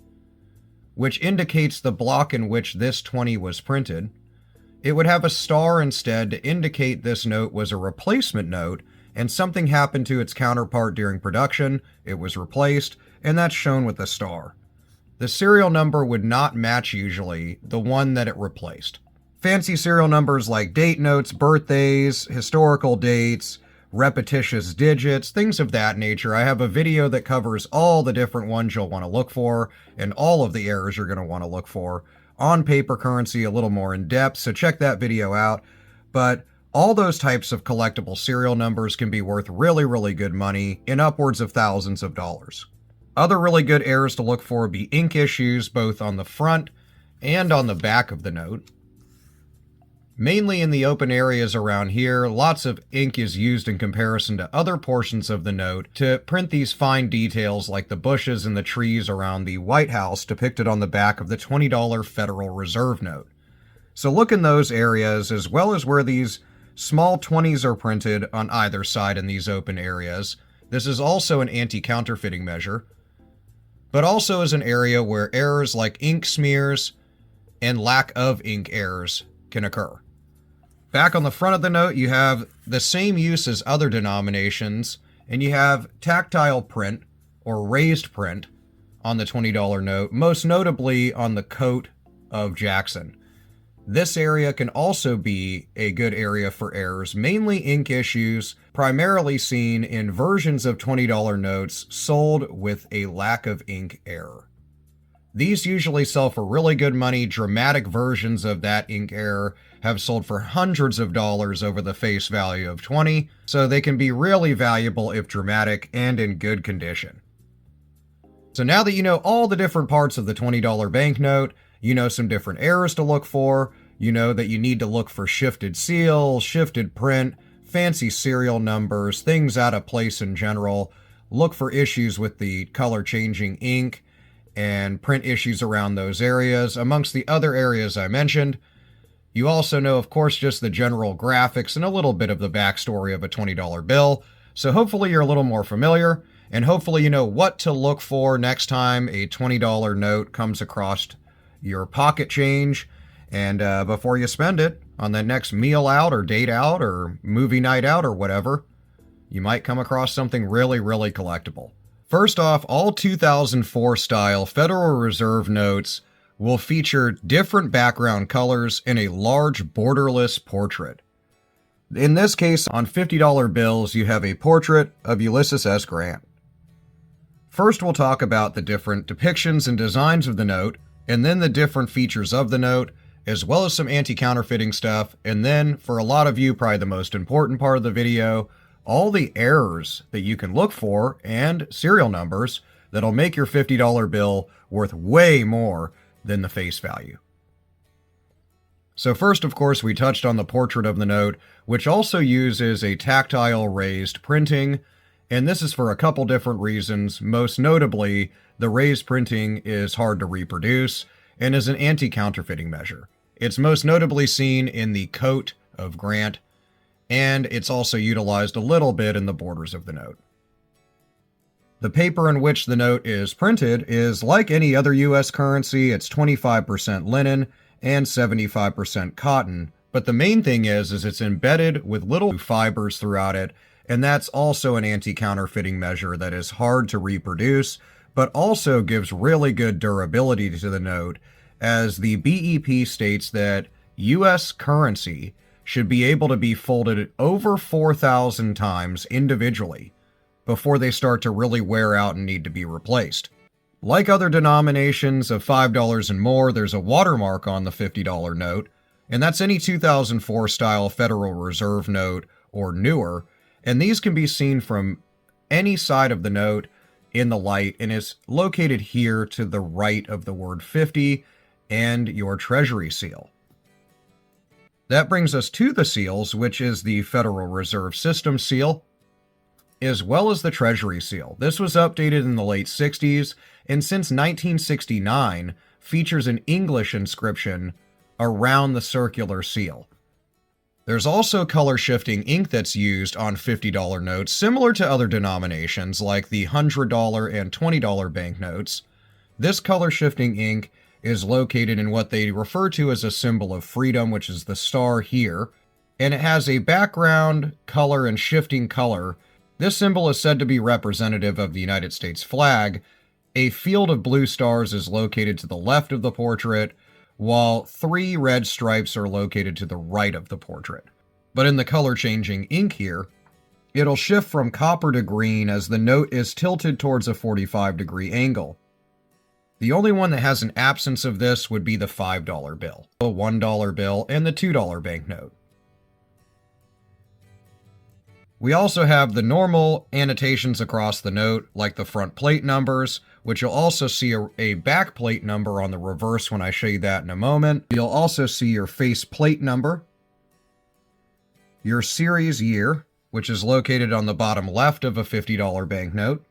A: which indicates the block in which this 20 was printed. It would have a star instead to indicate this note was a replacement note and something happened to its counterpart during production, it was replaced, and that's shown with a star. The serial number would not match usually the one that it replaced. Fancy serial numbers like date notes, birthdays, historical dates, repetitious digits, things of that nature. I have a video that covers all the different ones you'll want to look for and all of the errors you're going to want to look for on paper currency a little more in depth, so check that video out. But all those types of collectible serial numbers can be worth really, really good money in upwards of thousands of dollars. Other really good errors to look for would be ink issues both on the front and on the back of the note. Mainly in the open areas around here, lots of ink is used in comparison to other portions of the note to print these fine details like the bushes and the trees around the White House depicted on the back of the $20 Federal Reserve note. So look in those areas as well as where these small 20s are printed on either side in these open areas. This is also an anti-counterfeiting measure, but also is an area where errors like ink smears and lack of ink errors can occur. Back on the front of the note, you have the same use as other denominations, and you have tactile print or raised print on the $20 note, most notably on the coat of Jackson. This area can also be a good area for errors, mainly ink issues, primarily seen in versions of $20 notes sold with a lack of ink error. These usually sell for really good money. Dramatic versions of that ink error have sold for hundreds of dollars over the face value of 20, so they can be really valuable if dramatic and in good condition. So now that you know all the different parts of the $20 banknote, you know some different errors to look for, you know that you need to look for shifted seal, shifted print, fancy serial numbers, things out of place in general, look for issues with the color changing ink, and print issues around those areas, amongst the other areas I mentioned. You also know, of course, just the general graphics and a little bit of the backstory of a $20 bill, so hopefully you're a little more familiar, and hopefully you know what to look for next time a $20 note comes across your pocket change, and before you spend it on that next meal out or date out or movie night out or whatever, you might come across something really, really collectible. First off, all 2004 style Federal Reserve notes will feature different background colors and a large borderless portrait. In this case, on $50 bills, you have a portrait of Ulysses S. Grant. First, we'll talk about the different depictions and designs of the note, and then the different features of the note, as well as some anti-counterfeiting stuff, and then, for a lot of you, probably the most important part of the video, all the errors that you can look for and serial numbers that'll make your $50 bill worth way more than the face value. So first, of course, we touched on the portrait of the note, which also uses a tactile raised printing, and this is for a couple different reasons. Most notably, the raised printing is hard to reproduce and is an anti-counterfeiting measure. It's most notably seen in the coat of Grant, and it's also utilized a little bit in the borders of the note. The paper in which the note is printed is like any other U.S. currency. It's 25% linen and 75% cotton, but the main thing is it's embedded with little fibers throughout it, and that's also an anti-counterfeiting measure that is hard to reproduce, but also gives really good durability to the note, as the BEP states that U.S. currency should be able to be folded over 4,000 times individually before they start to really wear out and need to be replaced. Like other denominations of $5 and more, there's a watermark on the $50 note, and that's any 2004 style Federal Reserve note or newer, and these can be seen from any side of the note in the light and is located here to the right of the word 50 and your Treasury seal. That brings us to the seals, which is the Federal Reserve System seal, as well as the Treasury seal. This was updated in the late 60s, and since 1969 features an English inscription around the circular seal. There's also color shifting ink that's used on $50 notes, similar to other denominations like the $100 and $20 banknotes. This color shifting ink is located in what they refer to as a symbol of freedom, which is the star here, and it has a background color and shifting color. This symbol is said to be representative of the United States flag. A field of blue stars is located to the left of the portrait, while 3 red stripes are located to the right of the portrait. But in the color-changing ink here, it'll shift from copper to green as the note is tilted towards a 45-degree angle. The only one that has an absence of this would be the $5 bill, the $1 bill, and the $2 banknote. We also have the normal annotations across the note, like the front plate numbers, which you'll also see a back plate number on the reverse when I show you that in a moment. You'll also see your face plate number, your series year, which is located on the bottom left of a $50 banknote,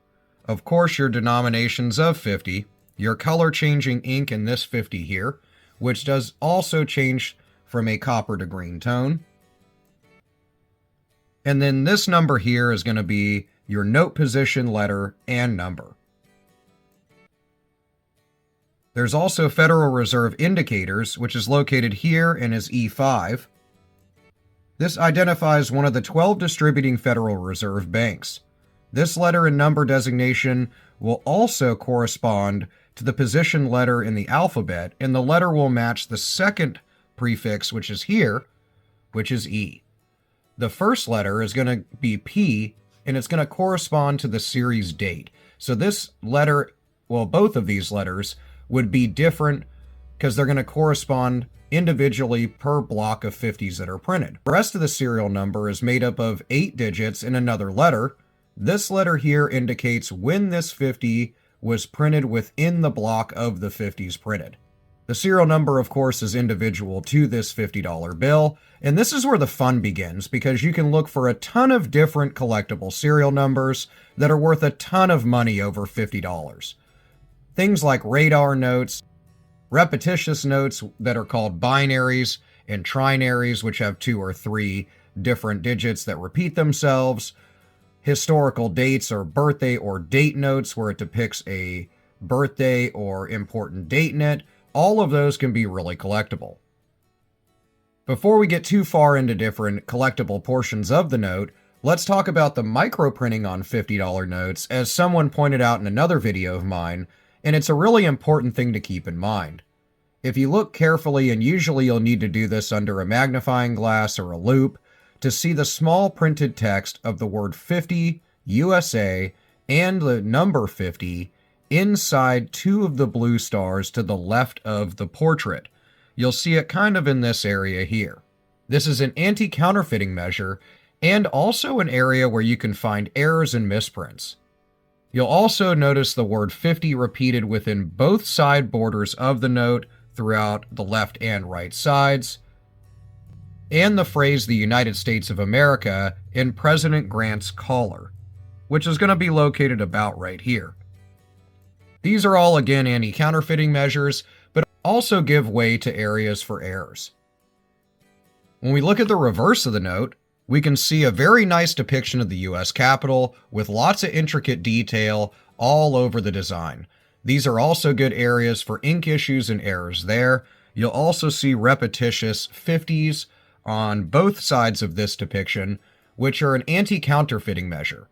A: of course your denominations of 50, your color changing ink in this 50 here, which does also change from a copper to green tone. And then this number here is going to be your note position, letter, and number. There's also Federal Reserve indicators, which is located here and is E5. This identifies one of the 12 distributing Federal Reserve banks. This letter and number designation will also correspond to the position letter in the alphabet, and the letter will match the second prefix, which is here, which is E. The first letter is going to be P, and it's going to correspond to the series date. So this letter, well, both of these letters would be different because they're going to correspond individually per block of 50s that are printed. The rest of the serial number is made up of 8 digits and another letter. This letter here indicates when this 50 was printed within the block of the 50s printed. The serial number, of course, is individual to this $50 bill, and this is where the fun begins, because you can look for a ton of different collectible serial numbers that are worth a ton of money over $50. Things like radar notes, repetitious notes that are called binaries, and trinaries, which have 2 or 3 different digits that repeat themselves, historical dates or birthday or date notes where it depicts a birthday or important date in it. All of those can be really collectible. Before we get too far into different collectible portions of the note, let's talk about the microprinting on $50 notes, as someone pointed out in another video of mine, and it's a really important thing to keep in mind. If you look carefully, and usually you'll need to do this under a magnifying glass or a loupe, to see the small printed text of the word 50 USA and the number 50 inside 2 of the blue stars to the left of the portrait. You'll see it kind of in this area here. This is an anti-counterfeiting measure, and also an area where you can find errors and misprints. You'll also notice the word 50 repeated within both side borders of the note throughout the left and right sides, and the phrase the United States of America in President Grant's collar, which is going to be located about right here. These are all, again, anti-counterfeiting measures, but also give way to areas for errors. When we look at the reverse of the note, we can see a very nice depiction of the US Capitol with lots of intricate detail all over the design. These are also good areas for ink issues and errors there. You'll also see repetitious 50s on both sides of this depiction, which are an anti-counterfeiting measure.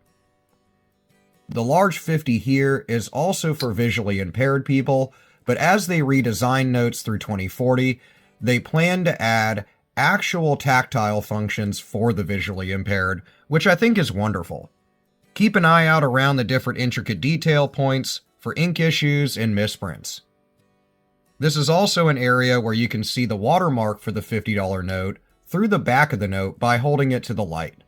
A: The large 50 here is also for visually impaired people, but as they redesign notes through 2040, they plan to add actual tactile functions for the visually impaired, which I think is wonderful. Keep an eye out around the different intricate detail points for ink issues and misprints. This is also an area where you can see the watermark for the $50 note through the back of the note by holding it to the light.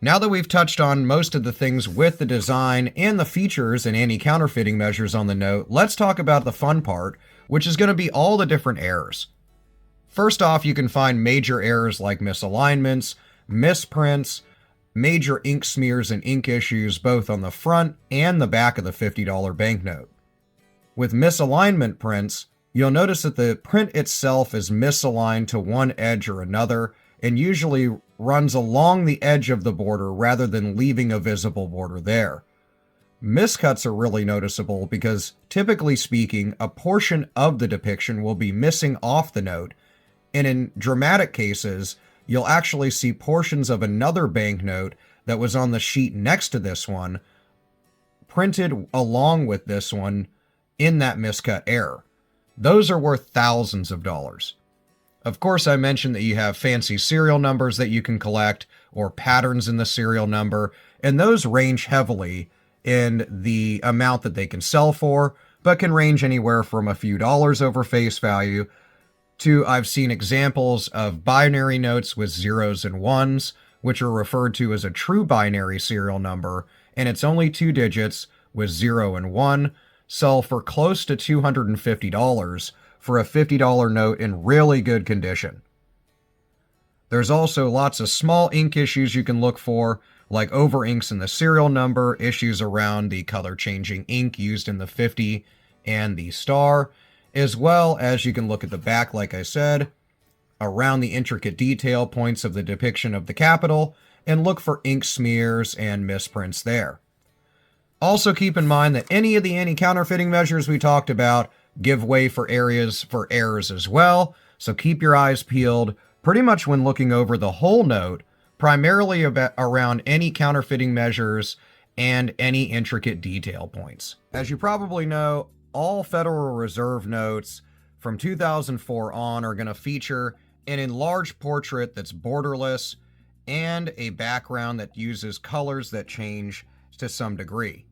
A: Now that we've touched on most of the things with the design and the features and anti-counterfeiting measures on the note, let's talk about the fun part, which is going to be all the different errors. First off, you can find major errors like misalignments, misprints, major ink smears and ink issues both on the front and the back of the $50 banknote. With misalignment prints, you'll notice that the print itself is misaligned to one edge or another and usually runs along the edge of the border rather than leaving a visible border there. Miscuts are really noticeable because, typically speaking, a portion of the depiction will be missing off the note, and in dramatic cases, you'll actually see portions of another banknote that was on the sheet next to this one printed along with this one in that miscut error. Those are worth thousands of dollars. Of course, I mentioned that you have fancy serial numbers that you can collect or patterns in the serial number, and those range heavily in the amount that they can sell for, but can range anywhere from a few dollars over face value to I've seen examples of binary notes with zeros and ones, which are referred to as a true binary serial number, and it's only 2 digits with 0 and 1, sell for close to $250 for a $50 note in really good condition. There's also lots of small ink issues you can look for, like over inks in the serial number, issues around the color changing ink used in the 50 and the star, as well as you can look at the back, like I said, around the intricate detail points of the depiction of the Capitol, and look for ink smears and misprints there. Also keep in mind that any of the anti-counterfeiting measures we talked about give way for areas for errors as well, so keep your eyes peeled pretty much when looking over the whole note, primarily around any counterfeiting measures and any intricate detail points. As you probably know, all Federal Reserve notes from 2004 on are going to feature an enlarged portrait that's borderless and a background that uses colors that change to some degree.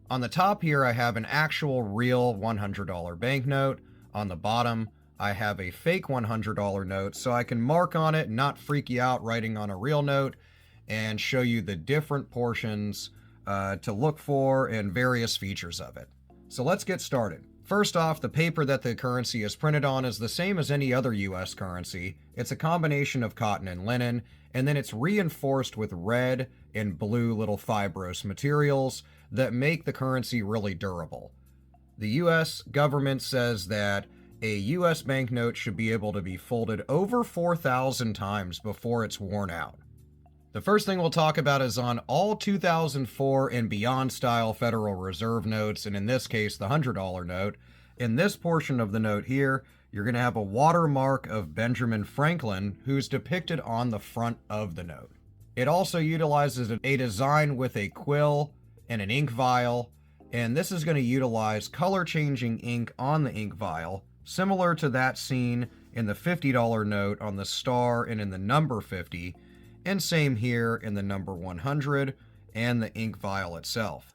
A: On the top here, I have an actual real $100 banknote. On the bottom, I have a fake $100 note, so I can mark on it and not freak you out writing on a real note, and show you the different portions to look for and various features of it. So let's get started. First off, the paper that the currency is printed on is the same as any other US currency. It's a combination of cotton and linen, and then it's reinforced with red and blue little fibrous materials that make the currency really durable. The US government says that a US banknote should be able to be folded over 4,000 times before it's worn out. The first thing we'll talk about is on all 2004 and beyond style Federal Reserve notes, and in this case, the $100 note. In this portion of the note here, you're going to have a watermark of Benjamin Franklin, who's depicted on the front of the note. It also utilizes a design with a quill and an ink vial, and this is going to utilize color-changing ink on the ink vial, similar to that seen in the $50 note on the star and in the number 50, and same here in the number 100 and the ink vial itself.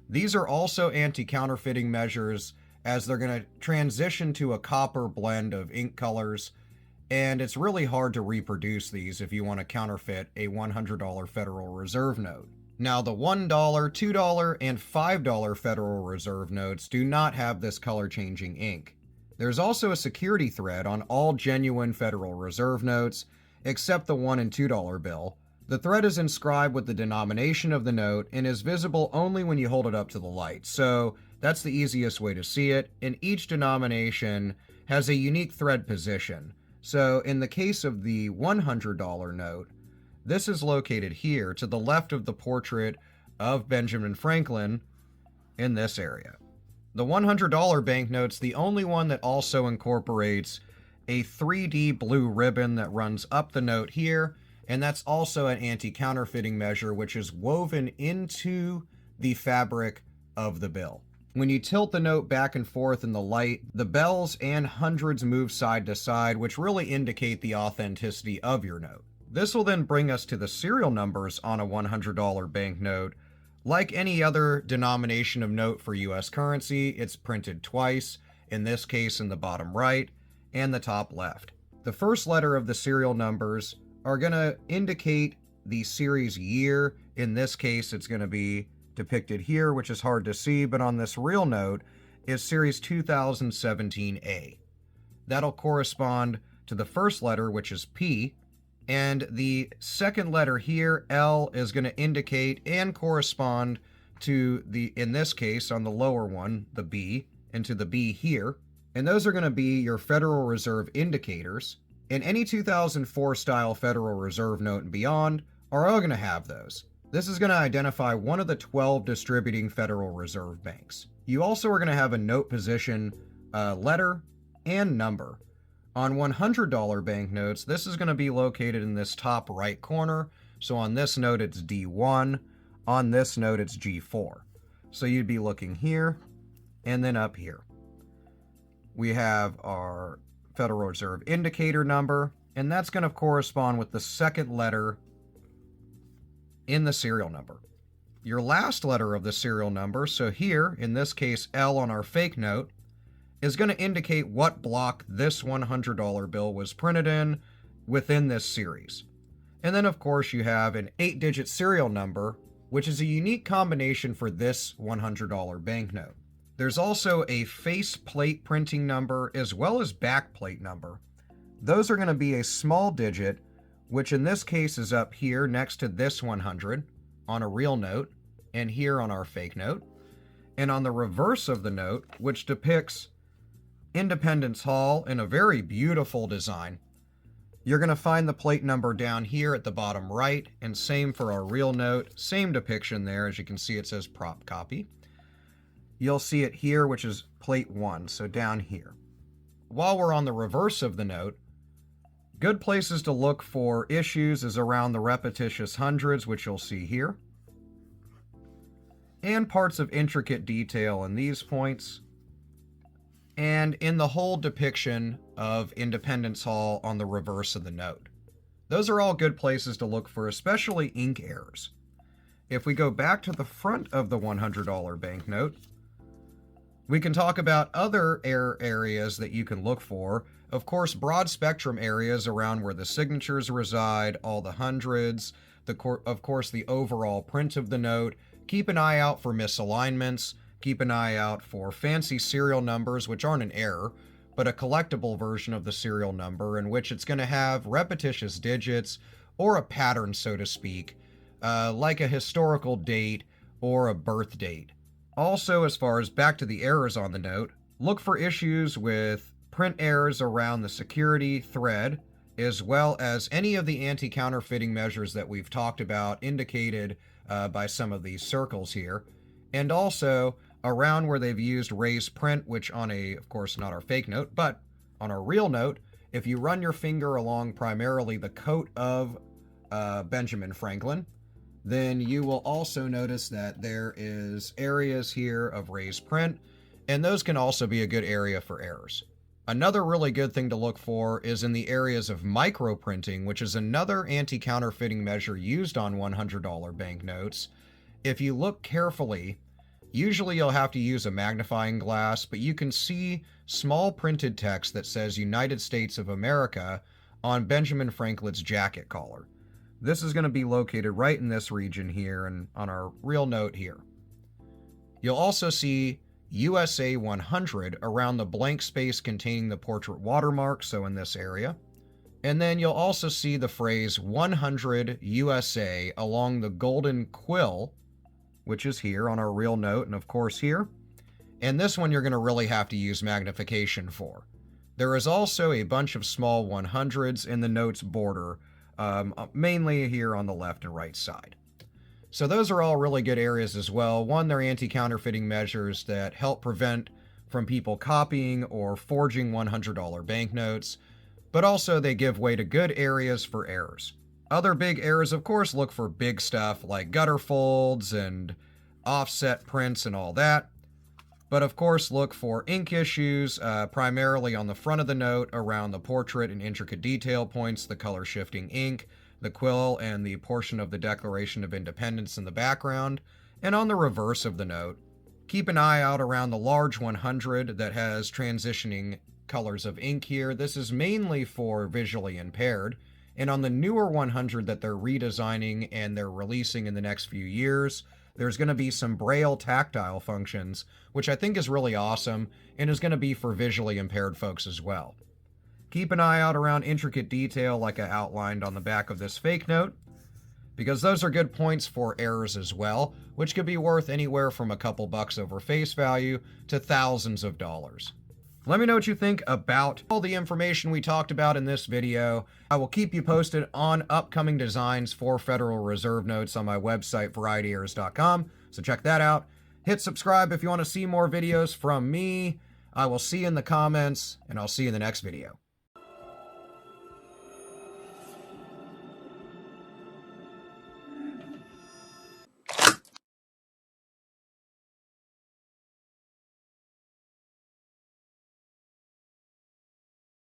A: These are also anti-counterfeiting measures, as they're going to transition to a copper blend of ink colors, And it's really hard to reproduce these if you want to counterfeit a $100 Federal Reserve note. Now, the $1, $2, and $5 Federal Reserve notes do not have this color-changing ink. There's also a security thread on all genuine Federal Reserve notes, except the $1 and $2 bill. The thread is inscribed with the denomination of the note and is visible only when you hold it up to the light, so that's the easiest way to see it, and each denomination has a unique thread position. So in the case of the $100 note, this is located here to the left of the portrait of Benjamin Franklin in this area. The $100 banknote's the only one that also incorporates a 3D blue ribbon that runs up the note here, and that's also an anti-counterfeiting measure which is woven into the fabric of the bill. When you tilt the note back and forth in the light, the bells and hundreds move side to side, which really indicate the authenticity of your note. This will then bring us to the serial numbers on a $100 banknote. Like any other denomination of note for US currency, it's printed twice, in this case in the bottom right and the top left. The first letter of the serial numbers are going to indicate the series year. In this case, it's going to be depicted here, which is hard to see, but on this real note is series 2017A. That'll correspond to the first letter, which is P, and the second letter here, L, is going to indicate and correspond to the, in this case, on the lower one, the B, and to the B here. And those are going to be your Federal Reserve indicators. And any 2004 style Federal Reserve note and beyond are all going to have those. This is going to identify one of the 12 distributing Federal Reserve banks. You also are going to have a note position, letter, and number. On $100 banknotes, this is going to be located in this top right corner. So on this note, it's D1. On this note, it's G4. So you'd be looking here and then up here. We have our Federal Reserve indicator number, and that's going to correspond with the second letter in the serial number. Your last letter of the serial number, so here, in this case, L on our fake note, is going to indicate what block this $100 bill was printed in within this series. And then, of course, you have an 8-digit serial number, which is a unique combination for this $100 banknote. There's also a face plate printing number as well as back plate number. Those are going to be a small digit, which in this case is up here next to this 100 on a real note, and here on our fake note. And on the reverse of the note, which depicts Independence Hall in a very beautiful design, you're going to find the plate number down here at the bottom right, and same for our real note, same depiction there. As you can see, it says prop copy. You'll see it here, which is plate 1, so down here. While we're on the reverse of the note, good places to look for issues is around the repetitious hundreds, which you'll see here, and parts of intricate detail in these points, and in the whole depiction of Independence Hall on the reverse of the note. Those are all good places to look for, especially ink errors. If we go back to the front of the $100 banknote, we can talk about other error areas that you can look for. Of course, broad spectrum areas around where the signatures reside, all the hundreds, of course, the overall print of the note. Keep an eye out for misalignments. Keep an eye out for fancy serial numbers, which aren't an error, but a collectible version of the serial number in which it's going to have repetitious digits or a pattern, so to speak, like a historical date or a birth date. Also, as far as back to the errors on the note, look for issues with print errors around the security thread, as well as any of the anti-counterfeiting measures that we've talked about indicated by some of these circles here, and also around where they've used raised print, which on a, of course, not our fake note, but on our real note, if you run your finger along primarily the coat of Benjamin Franklin, then you will also notice that there is areas here of raised print, and those can also be a good area for errors. Another really good thing to look for is in the areas of microprinting, which is another anti-counterfeiting measure used on $100 banknotes. If you look carefully, usually you'll have to use a magnifying glass, but you can see small printed text that says United States of America on Benjamin Franklin's jacket collar. This is going to be located right in this region here and on our real note here. You'll also see USA 100 around the blank space containing the portrait watermark, so in this area. And then you'll also see the phrase 100 USA along the golden quill, which is here on our real note and of course here. And this one you're going to really have to use magnification for. There is also a bunch of small 100s in the note's border, mainly here on the left and right side. So those are all really good areas as well. One, they're anti-counterfeiting measures that help prevent from people copying or forging $100 banknotes, but also they give way to good areas for errors. Other big errors, of course, look for big stuff like gutter folds and offset prints and all that. But of course, look for ink issues, primarily on the front of the note around the portrait and intricate detail points, the color shifting ink, the quill, and the portion of the Declaration of Independence in the background. And on the reverse of the note, keep an eye out around the large 100 that has transitioning colors of ink here. This is mainly for visually impaired. And on the newer 100 that they're redesigning and they're releasing in the next few years, there's going to be some Braille tactile functions, which I think is really awesome and is going to be for visually impaired folks as well. Keep an eye out around intricate detail like I outlined on the back of this fake note, because those are good points for errors as well, which could be worth anywhere from a couple bucks over face value to thousands of dollars. Let me know what you think about all the information we talked about in this video. I will keep you posted on upcoming designs for Federal Reserve notes on my website, VarietyErrors.com, so check that out. Hit subscribe if you want to see more videos from me. I will see you in the comments, and I'll see you in the next video.